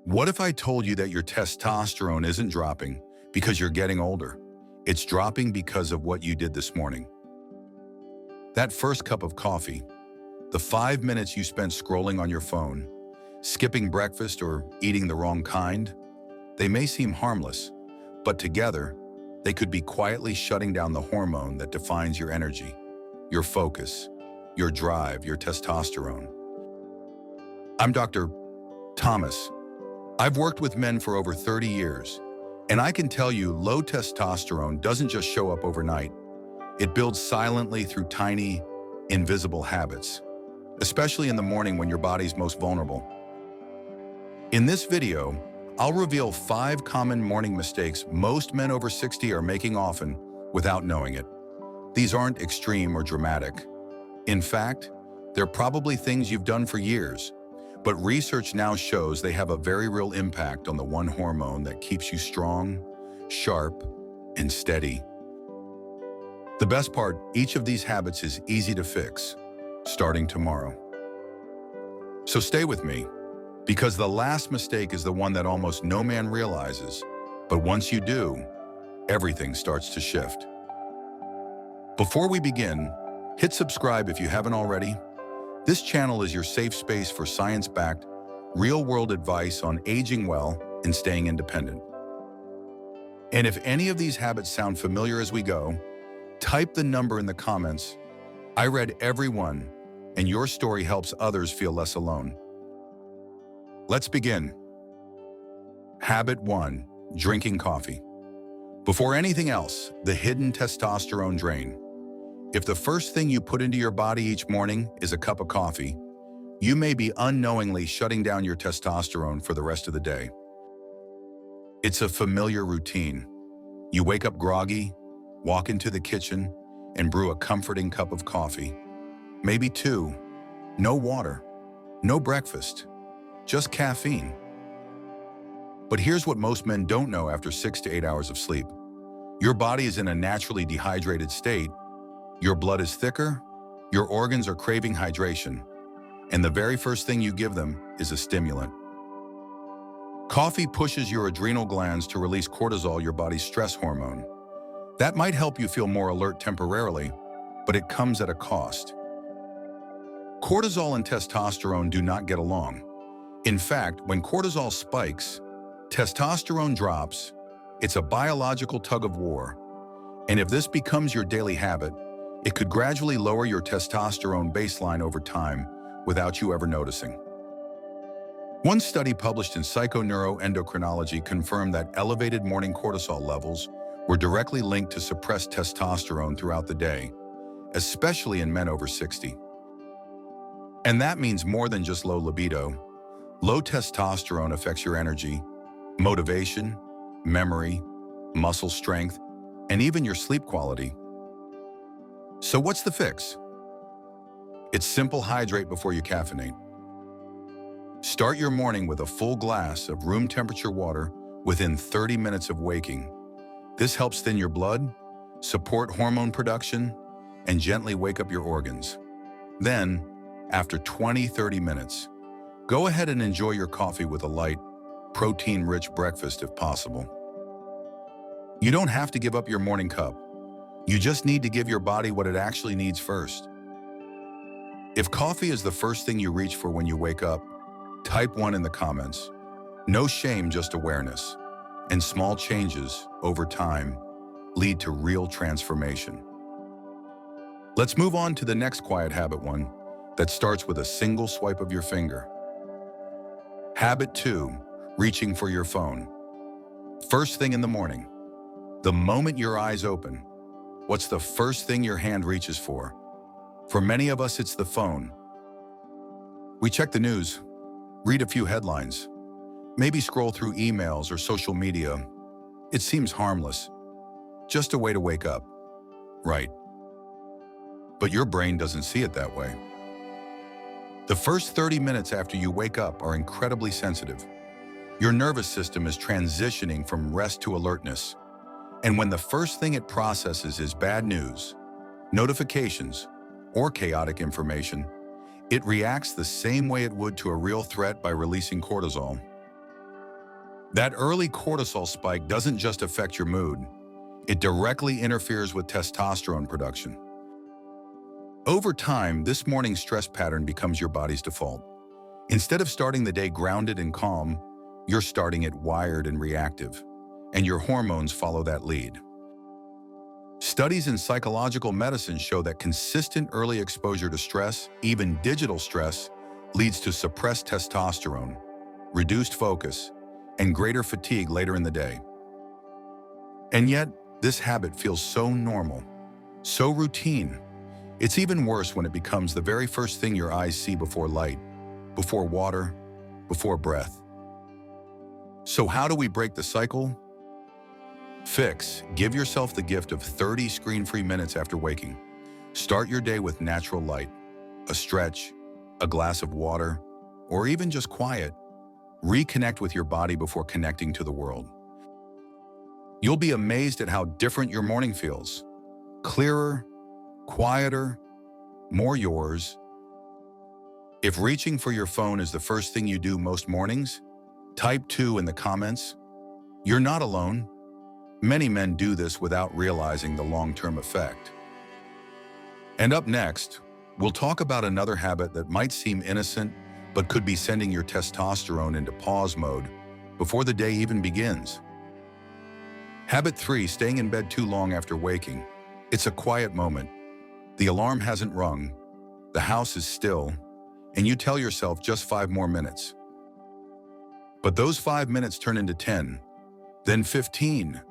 What if I told you that your testosterone isn't dropping because you're getting older? It's dropping because of what you did this morning. That first cup of coffee, the 5 minutes you spent scrolling on your phone, skipping breakfast or eating the wrong kind, they may seem harmless, but together, they could be quietly shutting down the hormone that defines your energy, your focus, your drive, your testosterone. I'm Dr. Thomas. I've worked with men for over 30 years, and I can tell you low testosterone doesn't just show up overnight. It builds silently through tiny, invisible habits, especially in the morning when your body's most vulnerable. In this video, I'll reveal 5 common morning mistakes most men over 60 are making often without knowing it. These aren't extreme or dramatic. In fact, they're probably things you've done for years, but research now shows they have a very real impact on the one hormone that keeps you strong, sharp, and steady. The best part, each of these habits is easy to fix, starting tomorrow. So stay with me, because the last mistake is the one that almost no man realizes, but once you do, everything starts to shift. Before we begin, hit subscribe if you haven't already. This channel is your safe space for science-backed, real-world advice on aging well and staying independent. And if any of these habits sound familiar as we go, type the number in the comments. I read every one, and your story helps others feel less alone. Let's begin. Habit 1, drinking coffee. Before anything else, the hidden testosterone drain. If the first thing you put into your body each morning is a cup of coffee, you may be unknowingly shutting down your testosterone for the rest of the day. It's a familiar routine. You wake up groggy, walk into the kitchen, and brew a comforting cup of coffee. Maybe 2. No water, no breakfast, just caffeine. But here's what most men don't know after 6 to 8 hours of sleep. Your body is in a naturally dehydrated state. Your blood is thicker, your organs are craving hydration, and the very first thing you give them is a stimulant. Coffee pushes your adrenal glands to release cortisol, your body's stress hormone. That might help you feel more alert temporarily, but it comes at a cost. Cortisol and testosterone do not get along. In fact, when cortisol spikes, testosterone drops. It's a biological tug of war. And if this becomes your daily habit, it could gradually lower your testosterone baseline over time without you ever noticing. One study published in Psychoneuroendocrinology confirmed that elevated morning cortisol levels were directly linked to suppressed testosterone throughout the day, especially in men over 60. And that means more than just low libido. Low testosterone affects your energy, motivation, memory, muscle strength, and even your sleep quality. So what's the fix? It's simple: hydrate before you caffeinate. Start your morning with a full glass of room temperature water within 30 minutes of waking. This helps thin your blood, support hormone production, and gently wake up your organs. Then, after 20-30 minutes, go ahead and enjoy your coffee with a light, protein-rich breakfast if possible. You don't have to give up your morning cup. You just need to give your body what it actually needs first. If coffee is the first thing you reach for when you wake up, type 1 in the comments. No shame, just awareness. And small changes, over time, lead to real transformation. Let's move on to the next quiet habit 1 that starts with a single swipe of your finger. Habit 2, reaching for your phone. First thing in the morning, the moment your eyes open, what's the first thing your hand reaches for? For many of us, it's the phone. We check the news, read a few headlines, maybe scroll through emails or social media. It seems harmless, just a way to wake up, right? But your brain doesn't see it that way. The first 30 minutes after you wake up are incredibly sensitive. Your nervous system is transitioning from rest to alertness. And when the first thing it processes is bad news, notifications, or chaotic information, it reacts the same way it would to a real threat by releasing cortisol. That early cortisol spike doesn't just affect your mood, it directly interferes with testosterone production. Over time, this morning stress pattern becomes your body's default. Instead of starting the day grounded and calm, you're starting it wired and reactive, and your hormones follow that lead. Studies in psychological medicine show that consistent early exposure to stress, even digital stress, leads to suppressed testosterone, reduced focus, and greater fatigue later in the day. And yet, this habit feels so normal, so routine. It's even worse when it becomes the very first thing your eyes see before light, before water, before breath. So how do we break the cycle? Fix. Give yourself the gift of 30 screen-free minutes after waking. Start your day with natural light, a stretch, a glass of water, or even just quiet. Reconnect with your body before connecting to the world. You'll be amazed at how different your morning feels. Clearer, quieter, more yours. If reaching for your phone is the first thing you do most mornings, type 2 in the comments. You're not alone. Many men do this without realizing the long-term effect. And up next, we'll talk about another habit that might seem innocent, but could be sending your testosterone into pause mode before the day even begins. Habit 3, staying in bed too long after waking. It's a quiet moment. The alarm hasn't rung, the house is still, and you tell yourself just 5 more minutes. But those 5 minutes turn into 10, then 15.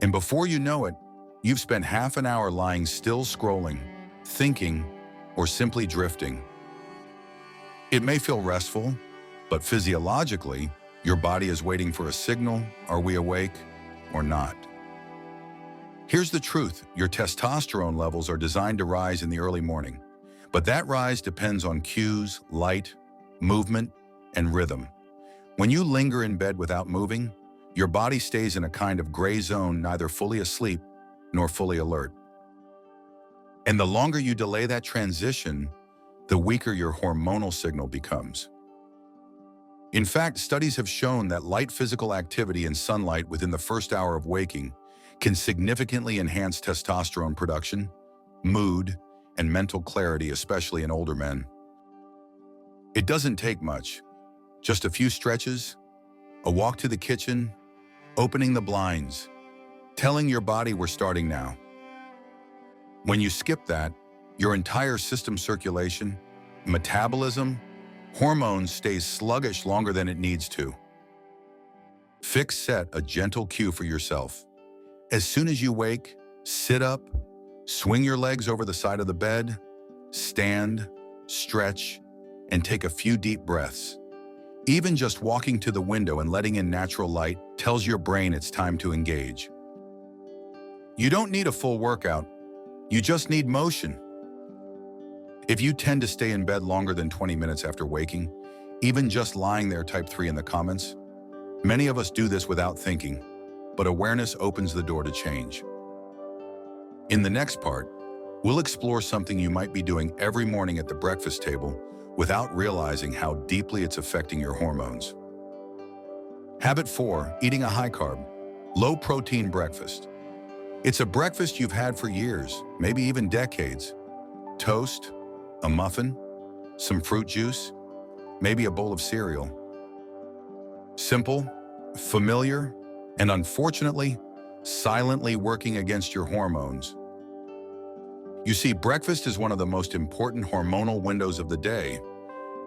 And before you know it, you've spent half an hour lying still scrolling, thinking, or simply drifting. It may feel restful, but physiologically, your body is waiting for a signal. Are we awake or not? Here's the truth. Your testosterone levels are designed to rise in the early morning, but that rise depends on cues, light, movement, and rhythm. When you linger in bed without moving, your body stays in a kind of gray zone, neither fully asleep nor fully alert. And the longer you delay that transition, the weaker your hormonal signal becomes. In fact, studies have shown that light physical activity and sunlight within the first hour of waking can significantly enhance testosterone production, mood, and mental clarity, especially in older men. It doesn't take much, just a few stretches, a walk to the kitchen, opening the blinds, telling your body we're starting now. When you skip that, your entire system circulation, metabolism, hormones stays sluggish longer than it needs to. Set a gentle cue for yourself. As soon as you wake, sit up, swing your legs over the side of the bed, stand, stretch, and take a few deep breaths. Even just walking to the window and letting in natural light tells your brain it's time to engage. You don't need a full workout, you just need motion. If you tend to stay in bed longer than 20 minutes after waking, even just lying there, type 3 in the comments. Many of us do this without thinking, but awareness opens the door to change. In the next part, we'll explore something you might be doing every morning at the breakfast table without realizing how deeply it's affecting your hormones. Habit 4, eating a high-carb, low-protein breakfast. It's a breakfast you've had for years, maybe even decades. Toast, a muffin, some fruit juice, maybe a bowl of cereal. Simple, familiar, and unfortunately, silently working against your hormones. You see, breakfast is one of the most important hormonal windows of the day,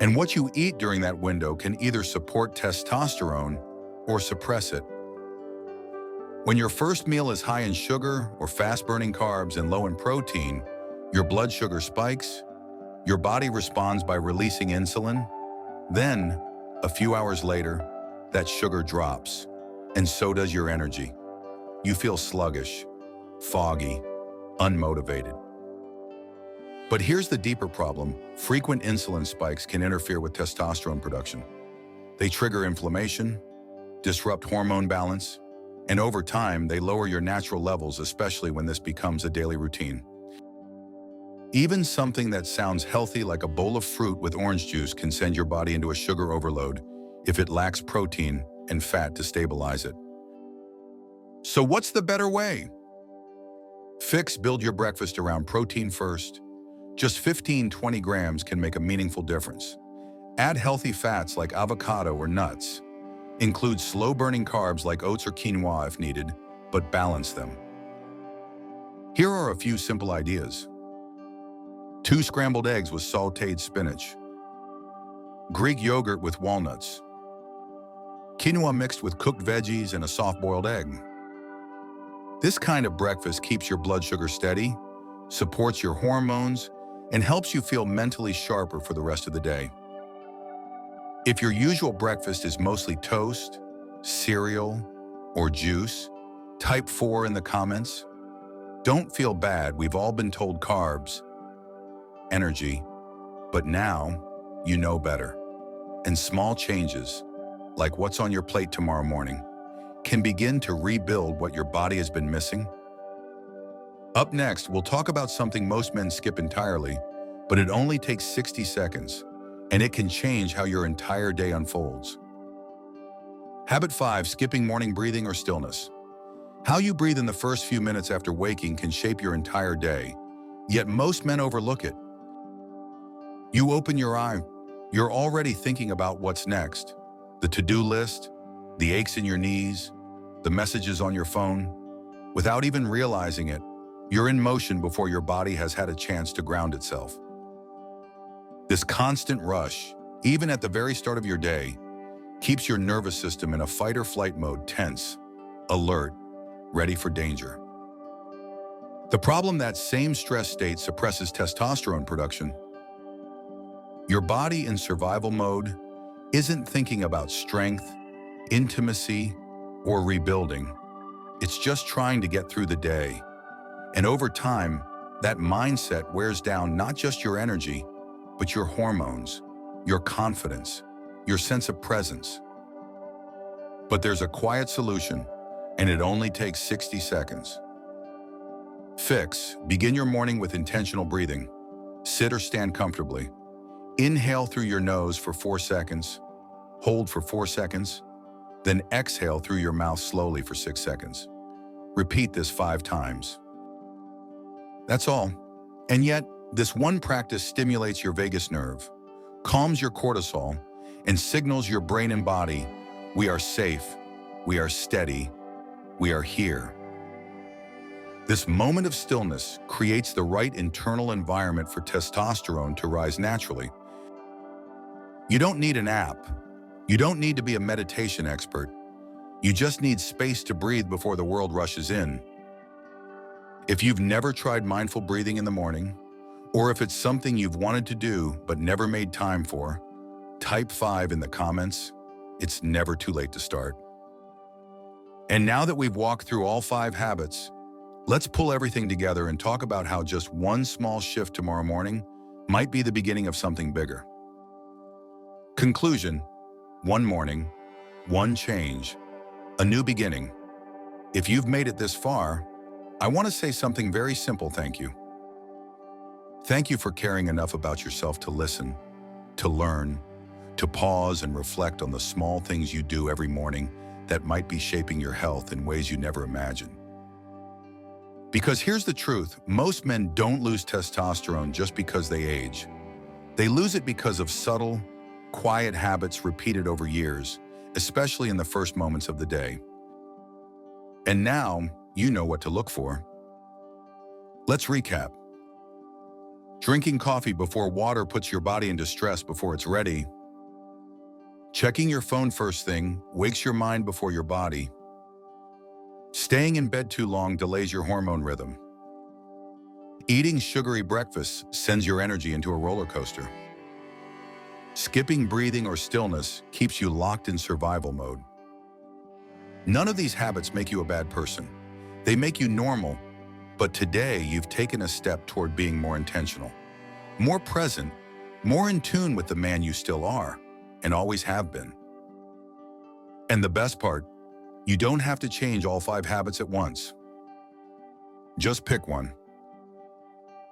and what you eat during that window can either support testosterone or suppress it. When your first meal is high in sugar or fast-burning carbs and low in protein, your blood sugar spikes, your body responds by releasing insulin. Then, a few hours later, that sugar drops, and so does your energy. You feel sluggish, foggy, unmotivated. But here's the deeper problem. Frequent insulin spikes can interfere with testosterone production. They trigger inflammation, disrupt hormone balance, and over time, they lower your natural levels, especially when this becomes a daily routine. Even something that sounds healthy like a bowl of fruit with orange juice can send your body into a sugar overload if it lacks protein and fat to stabilize it. So what's the better way? Build your breakfast around protein first. Just 15-20 grams can make a meaningful difference. Add healthy fats like avocado or nuts. Include slow-burning carbs like oats or quinoa if needed, but balance them. Here are a few simple ideas. 2 scrambled eggs with sautéed spinach. Greek yogurt with walnuts. Quinoa mixed with cooked veggies and a soft-boiled egg. This kind of breakfast keeps your blood sugar steady, supports your hormones, and helps you feel mentally sharper for the rest of the day. If your usual breakfast is mostly toast, cereal, or juice, type 4 in the comments. Don't feel bad, we've all been told carbs, energy, but now you know better. And small changes, like what's on your plate tomorrow morning, can begin to rebuild what your body has been missing. Up next, we'll talk about something most men skip entirely, but it only takes 60 seconds, and it can change how your entire day unfolds. Habit 5, skipping morning breathing or stillness. How you breathe in the first few minutes after waking can shape your entire day, yet most men overlook it. You open your eye, you're already thinking about what's next. The to-do list, the aches in your knees, the messages on your phone. Without even realizing it, you're in motion before your body has had a chance to ground itself. This constant rush, even at the very start of your day, keeps your nervous system in a fight-or-flight mode, tense, alert, ready for danger. The problem, that same stress state suppresses testosterone production. Your body in survival mode isn't thinking about strength, intimacy, or rebuilding. It's just trying to get through the day. And over time, that mindset wears down not just your energy, but your hormones, your confidence, your sense of presence. But there's a quiet solution, and it only takes 60 seconds. Begin your morning with intentional breathing. Sit or stand comfortably. Inhale through your nose for 4 seconds. Hold for 4 seconds. Then exhale through your mouth slowly for 6 seconds. Repeat this 5 times. That's all. And yet, this one practice stimulates your vagus nerve, calms your cortisol, and signals your brain and body, we are safe, we are steady, we are here. This moment of stillness creates the right internal environment for testosterone to rise naturally. You don't need an app. You don't need to be a meditation expert. You just need space to breathe before the world rushes in. If you've never tried mindful breathing in the morning, or if it's something you've wanted to do but never made time for, type 5 in the comments. It's never too late to start. And now that we've walked through all 5 habits, let's pull everything together and talk about how just one small shift tomorrow morning might be the beginning of something bigger. Conclusion: one morning, one change, a new beginning. If you've made it this far, I want to say something very simple: thank you. Thank you for caring enough about yourself to listen, to learn, to pause and reflect on the small things you do every morning that might be shaping your health in ways you never imagined. Because here's the truth: most men don't lose testosterone just because they age. They lose it because of subtle, quiet habits repeated over years, especially in the first moments of the day. And now, you know what to look for. Let's recap. Drinking coffee before water puts your body into stress before it's ready. Checking your phone first thing wakes your mind before your body. Staying in bed too long delays your hormone rhythm. Eating sugary breakfasts sends your energy into a roller coaster. Skipping breathing or stillness keeps you locked in survival mode. None of these habits make you a bad person. They make you normal, but today you've taken a step toward being more intentional, more present, more in tune with the man you still are and always have been. And the best part, you don't have to change all 5 habits at once. Just pick one.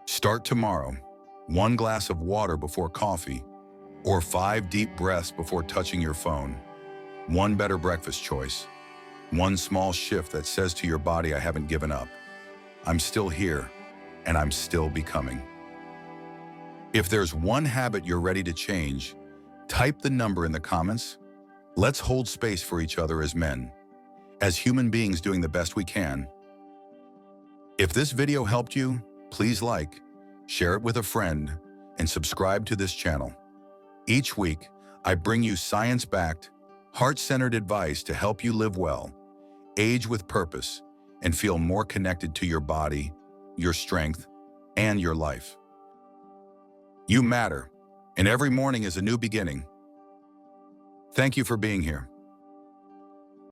Start tomorrow, 1 glass of water before coffee, or 5 deep breaths before touching your phone. One better breakfast choice. One small shift that says to your body, I haven't given up. I'm still here, and I'm still becoming. If there's one habit you're ready to change, type the number in the comments. Let's hold space for each other as men, as human beings doing the best we can. If this video helped you, please like, share it with a friend, and subscribe to this channel. Each week, I bring you science-backed, heart-centered advice to help you live well, age with purpose, and feel more connected to your body, your strength, and your life. You matter, and every morning is a new beginning. Thank you for being here.